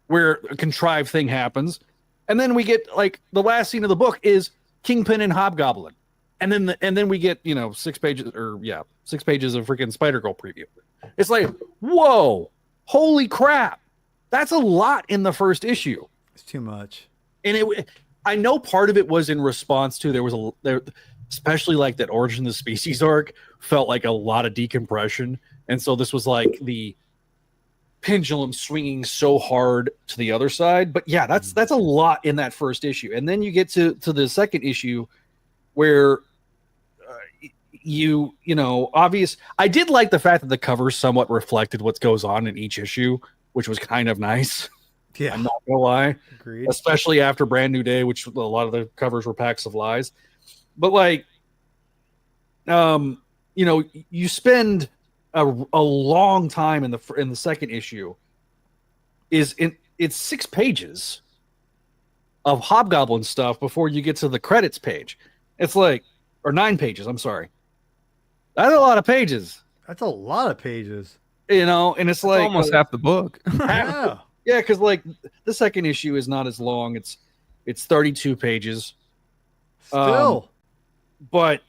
where a contrived thing happens, and then we get like the last scene of the book is Kingpin and Hobgoblin, and then we get 6 pages of freaking Spider-Girl preview. It's like, whoa, holy crap, that's a lot in the first issue. It's too much. And I know part of it was in response to there especially like that Origin of the Species arc felt like a lot of decompression, and so this was like the pendulum swinging so hard to the other side. But yeah, that's a lot in that first issue, and then you get to the second issue where obvious. I did like the fact that the cover somewhat reflected what goes on in each issue, which was kind of nice. Yeah, I'm not gonna lie. Agreed. Especially after Brand New Day, which a lot of the covers were packs of lies. But like, you spend a long time in the second issue. It's 6 pages of Hobgoblin stuff before you get to the credits page. It's like, or 9 pages. I'm sorry. That's a lot of pages. That's a lot of pages. And it's like almost half the book. Yeah. Yeah, because like the second issue is not as long. It's 32 pages. Still. But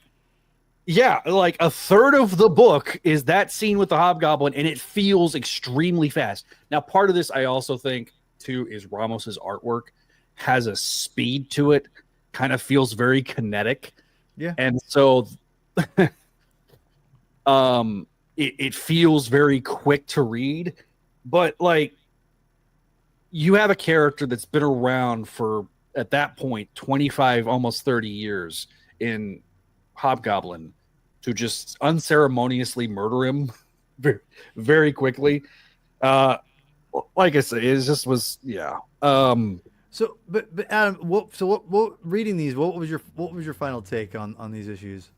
yeah, like a third of the book is that scene with the Hobgoblin, and it feels extremely fast. Now, part of this I also think too is Ramos's artwork has a speed to it, kind of feels very kinetic. Yeah. And so it feels very quick to read, but like you have a character that's been around for, at that point, 25, almost 30 years in Hobgoblin, to just unceremoniously murder him very, very quickly. Like I said, it just was, yeah. So, but Adam, what reading these? What was your final take on these issues?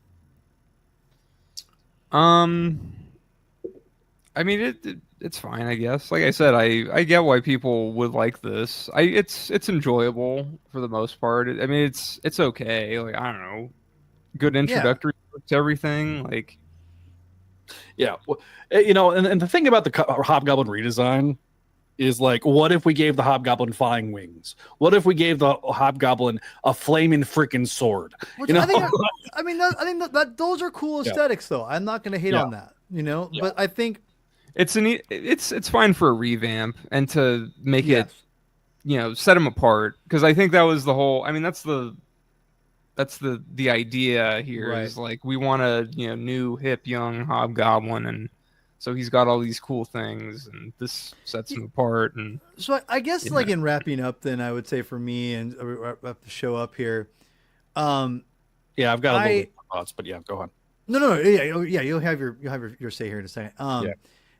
I mean, it's fine, I guess. Like I said, I get why people would like this. It's enjoyable for the most part. I mean, it's okay. Like, I don't know, good introductory to everything. Like, yeah, and the thing about the Hobgoblin redesign is like, what if we gave the Hobgoblin flying wings? What if we gave the Hobgoblin a flaming freaking sword? Which I think that those are cool aesthetics, though. I'm not going to hate on that, but I think it's fine for a revamp and to make it, set them apart, because I think that was the whole. I mean, that's the idea here, right? Is like, we want a new hip young Hobgoblin, and so he's got all these cool things, and this sets him apart. And so I guess like in wrapping up, then I would say for me, and wrap the show up here. Yeah, I've got a little thoughts, but yeah, go on. No, yeah, you'll have your say here in a second.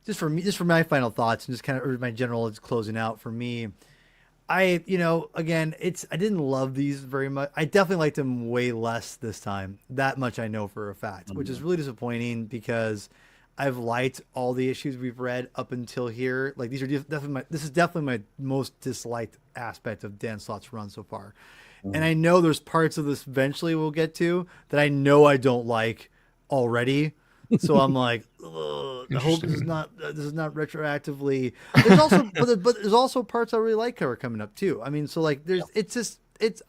Just for my final thoughts and just kind of my general closing out for me. I didn't love these very much. I definitely liked them way less this time. That much I know for a fact, which is really disappointing, because I've liked all the issues we've read up until here. Like, this is definitely my most disliked aspect of Dan Slott's run so far. And I know there's parts of this eventually we'll get to that I know I don't like already. So I'm like, I hope this is not retroactively. There's also, but there's also parts I really like that are coming up too. I mean, so like,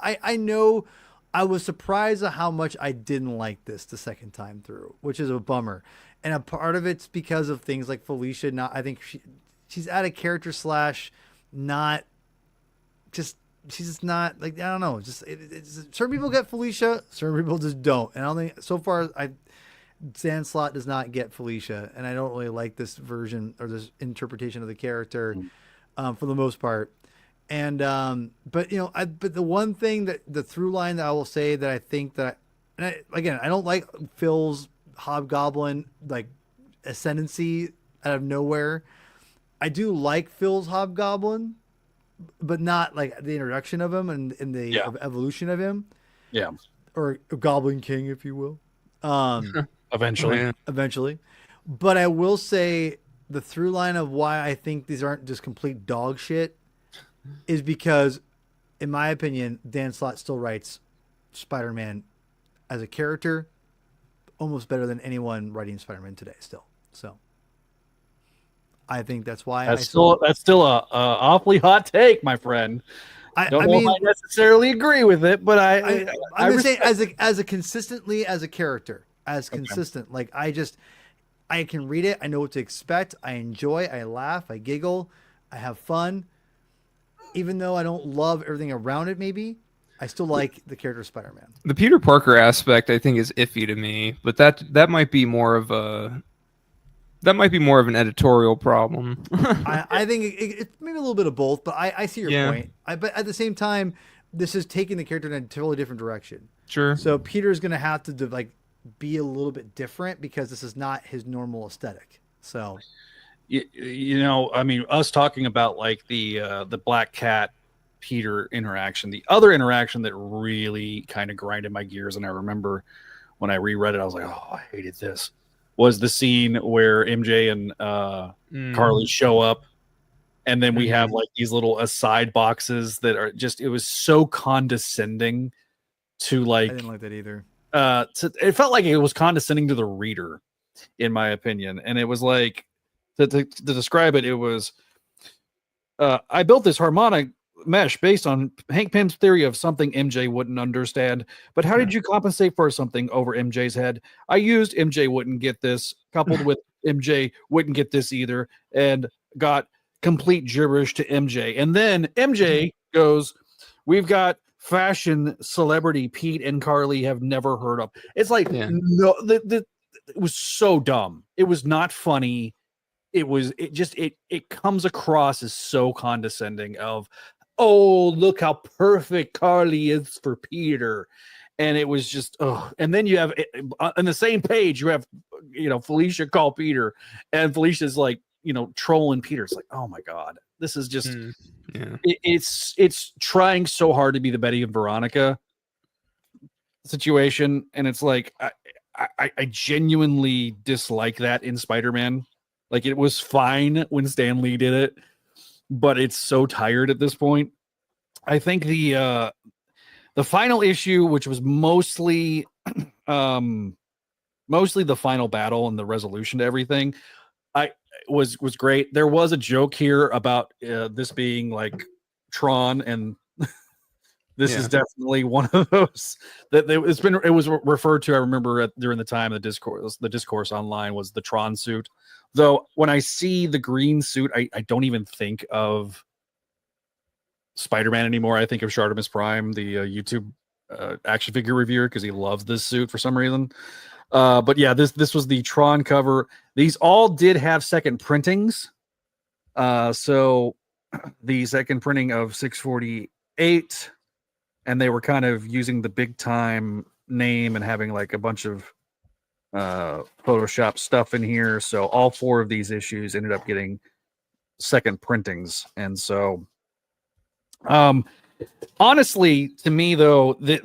I know I was surprised at how much I didn't like this the second time through, which is a bummer. And a part of it's because of things like Felicia. I think she's out of character / not just. She's just not, like, I don't know. Just certain people get Felicia, certain people just don't. And I don't think so far Dan Slott does not get Felicia, and I don't really like this version or this interpretation of the character for the most part. And but the one thing that the through line that I will say that I think that, I don't like Phil's Hobgoblin like ascendancy out of nowhere. I do like Phil's Hobgoblin, but not like the introduction of him and the evolution of him. Yeah. Or Goblin King, if you will. Eventually. Oh, yeah. Eventually. But I will say the through line of why I think these aren't just complete dog shit is because, in my opinion, Dan Slott still writes Spider-Man as a character almost better than anyone writing Spider-Man today still. So I think that's why that's still a awfully hot take, my friend. I don't know if I necessarily agree with it, but I'm just saying as a consistently as a character, consistent. Like I can read it. I know what to expect. I enjoy. I laugh. I giggle. I have fun. Even though I don't love everything around it, maybe I still like the character of Spider-Man. The Peter Parker aspect, I think, is iffy to me, but that might be more of an editorial problem. I think it's maybe a little bit of both, but I see your point. But at the same time, this is taking the character in a totally different direction. Sure. So Peter's going to have to be a little bit different because this is not his normal aesthetic. So, you know, I mean, us talking about like the Black Cat Peter interaction, the other interaction that really kind of grinded my gears, and I remember when I reread it, I was like, oh, I hated this. Was the scene where MJ and Carly show up, and then we have like these little aside boxes that are just, it was so condescending to like. I didn't like that either. It felt like it was condescending to the reader, in my opinion, and it was like to describe it. It was I built this harmonic mesh based on Hank Pym's theory of something MJ wouldn't understand. But how did you compensate for something over MJ's head? I used MJ wouldn't get this, coupled with MJ wouldn't get this either, and got complete gibberish to MJ. And then MJ goes, "We've got fashion celebrity Pete and Carly have never heard of." It's like, no, it was so dumb. It was not funny. It comes across as so condescending of, oh, look how perfect Carly is for Peter. And it was just, oh. And then you have on the same page, you have, Felicia call Peter, and Felicia's like, trolling Peter. It's like, oh my God, this is just, it's trying so hard to be the Betty and Veronica situation. And it's like, I genuinely dislike that in Spider-Man. Like, it was fine when Stan Lee did it, but it's so tired at this point. I think the final issue, which was mostly the final battle and the resolution to everything, was great. There was a joke here about this being like Tron, and this is definitely one of those that it was referred to. I remember during the time the discourse online was the Tron suit. Though when I see the green suit, I don't even think of Spider-Man anymore. I think of Shartimus Prime, the YouTube action figure reviewer, because he loves this suit for some reason. But yeah, this was the Tron cover. These all did have second printings. So the second printing of 648, and they were kind of using the big time name and having like a bunch of Photoshop stuff in here. So all 4 of these issues ended up getting second printings. And so honestly, to me though, there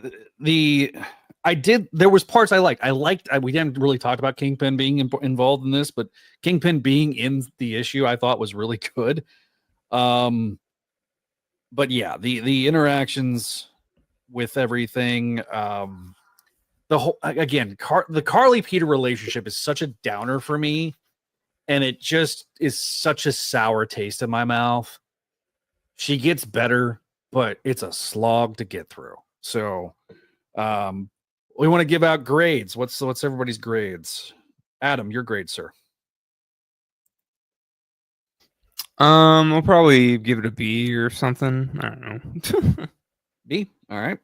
was parts I liked. We didn't really talk about Kingpin being involved in this, but Kingpin being in the issue I thought was really good. But yeah, the interactions with everything, the whole, again, the Carly Peter relationship is such a downer for me, and it just is such a sour taste in my mouth. She gets better, but it's a slog to get through. So, we want to give out grades. What's everybody's grades? Adam, your grade, sir. I'll probably give it a B or something. I don't know. B. All right.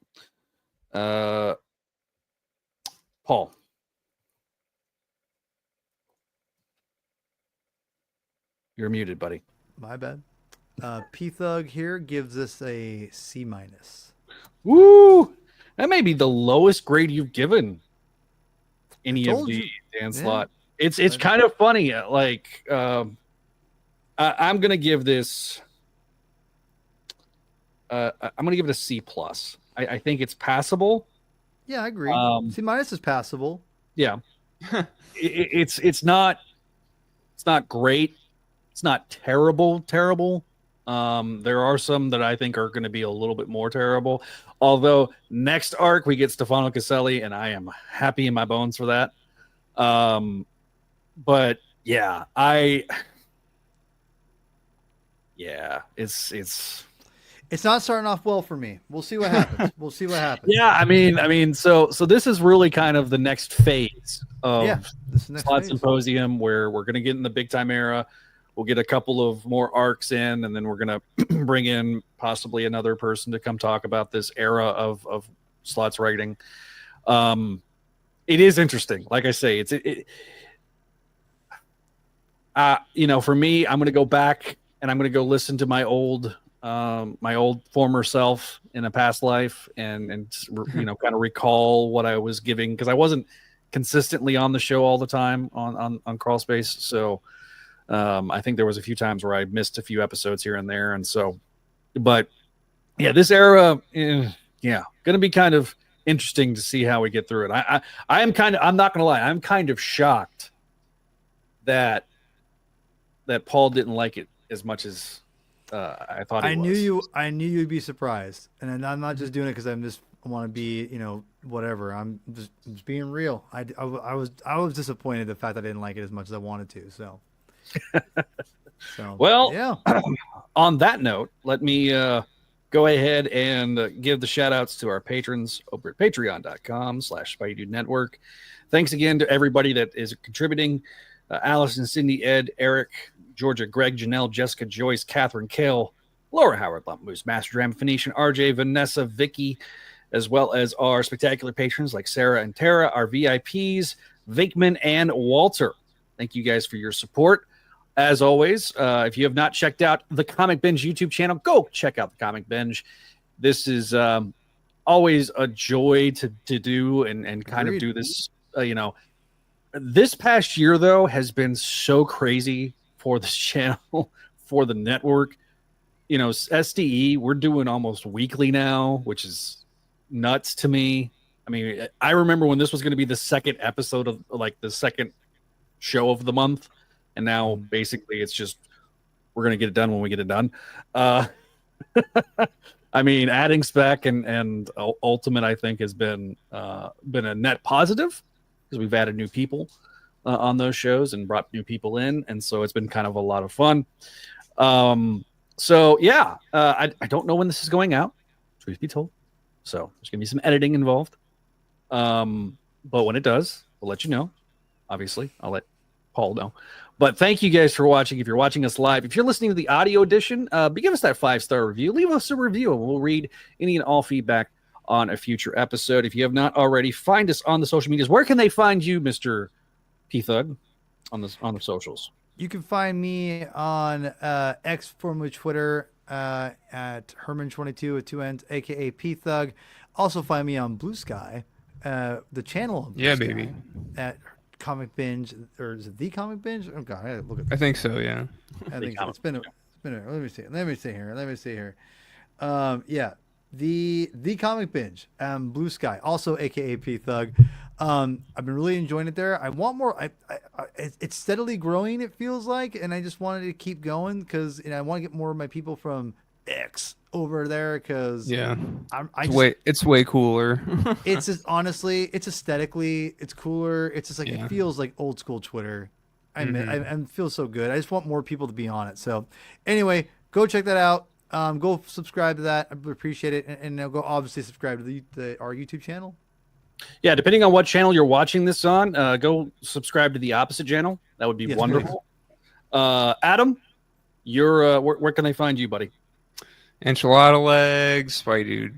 Paul. You're muted, buddy. My bad. P-Thug here gives us a C-. Woo! That may be the lowest grade you've given any of the Dan Yeah. Slott. It's kind of funny. Like I'm gonna give this. I'm gonna give it a C plus. I think it's passable. Yeah, I agree. C minus is passable. Yeah, it's not great. It's not terrible. There are some that I think are going to be a little bit more terrible. Although next arc we get Stefano Caselli, and I am happy in my bones for that. But yeah, It's not starting off well for me. We'll see what happens. Yeah, I mean, so this is really kind of the next phase of this is the next Slott phase. Symposium, where we're going to get in the big time era. We'll get a couple of more arcs in, and then we're going to bring in possibly another person to come talk about this era of Slott's writing. It is interesting. Like I say, for me, I'm going to go back and I'm going to go listen to my old former self in a past life and kind of recall what I was giving, because I wasn't consistently on the show all the time on Crawl Space. So I think there was a few times where I missed a few episodes here and there. And so, but yeah, this era, going to be kind of interesting to see how we get through it. I'm not going to lie. I'm kind of shocked that Paul didn't like it as much as I thought. I knew you'd be surprised, and I'm not just doing it because I want to be, whatever. I'm just being real. I was disappointed the fact that I didn't like it as much as I wanted to. So, well, yeah. On that note, let me go ahead and give the shout outs to our patrons over at patreon.com/Spideydude Network. Thanks again to everybody that is contributing. Allison, Cindy, Ed, Eric, Georgia, Greg, Janelle, Jessica, Joyce, Catherine, Kale, Laura Howard, Lump Moose, Master Dram, Phoenician, RJ, Vanessa, Vicky, as well as our spectacular patrons like Sarah and Tara, our VIPs, Vickman and Walter. Thank you guys for your support. As always, if you have not checked out the Comic Binge YouTube channel, go check out the Comic Binge. This is always a joy to do and kind of do this, This past year, though, has been so crazy for this channel, for the network. SDE, we're doing almost weekly now, which is nuts to me. I mean, I remember when this was going to be the second episode of the second show of the month. And now basically it's just, we're going to get it done when we get it done. I mean, adding Spec and Ultimate, I think, has been a net positive, because we've added new people on those shows and brought new people in. And so it's been kind of a lot of fun. I don't know when this is going out, truth be told. So there's going to be some editing involved. But when it does, we'll let you know. Obviously, I'll let Paul know. But thank you guys for watching. If you're watching us live, if you're listening to the audio edition, give us that 5-star review. Leave us a review, and we'll read any and all feedback on a future episode. If you have not already, find us on the social medias. Where can they find you, Mr. P-Thug, on the socials? You can find me on X, formerly Twitter, at Hermann22 with 2 N's, aka P-Thug. Also find me on Blue Sky, the channel. Yeah, baby. At Comic Binge, or is it the Comic Binge? Oh god, I gotta look at this. I think so. Yeah. I think so. It's been a. Let me see here. The Comic Binge, Blue Sky, also aka P Thug. I've been really enjoying it there. I want more. It's steadily growing, it feels like, and I just wanted to keep going because I want to get more of my people from X over there, because it's way cooler. It's just, honestly, it's aesthetically, it's cooler. It's just like it feels like old school Twitter. I feel so good. I just want more people to be on it. So anyway, go check that out. Go subscribe to that. I appreciate it, and go obviously subscribe to our YouTube channel. Yeah, depending on what channel you're watching this on, go subscribe to the opposite channel. That would be wonderful. Adam, you're where can they find you, buddy? Enchilada Legs, Spideydude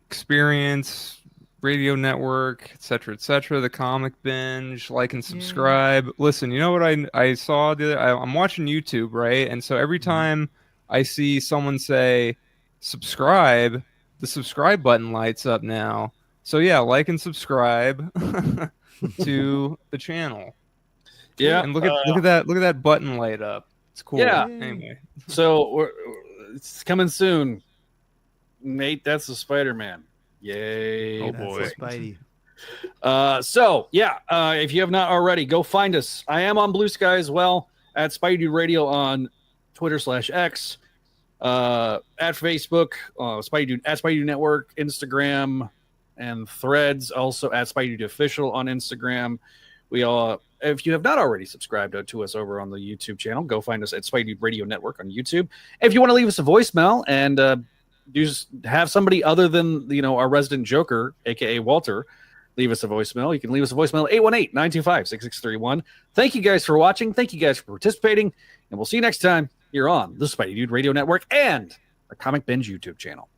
Experience, Radio Network, etc., the Comic Binge. Like and subscribe. Listen, you know what I saw the other? I'm watching YouTube, right? And so every time I see someone say subscribe, the subscribe button lights up now. So yeah, like and subscribe. to the channel. Yeah, And look at that button light up. It's cool. Yeah. Anyway. So it's coming soon. Nate, that's the Spider-Man. Yay. Oh, That's boy. a Spidey. If you have not already, go find us. I am on Blue Sky as well, at Spideydude Radio on Twitter/X, at Facebook, Spideydude at Spideydude Network, Instagram, and Threads. Also at Spideydude Official on Instagram. If you have not already subscribed to us over on the YouTube channel, go find us at Spideydude Radio Network on YouTube. If you want to leave us a voicemail and just have somebody other than our resident Joker, aka Walter, leave us a voicemail. You can leave us a voicemail at 818-925-6631. Thank you guys for watching. Thank you guys for participating. And we'll see you next time here on the Spideydude Radio Network and the Comic Binge YouTube channel.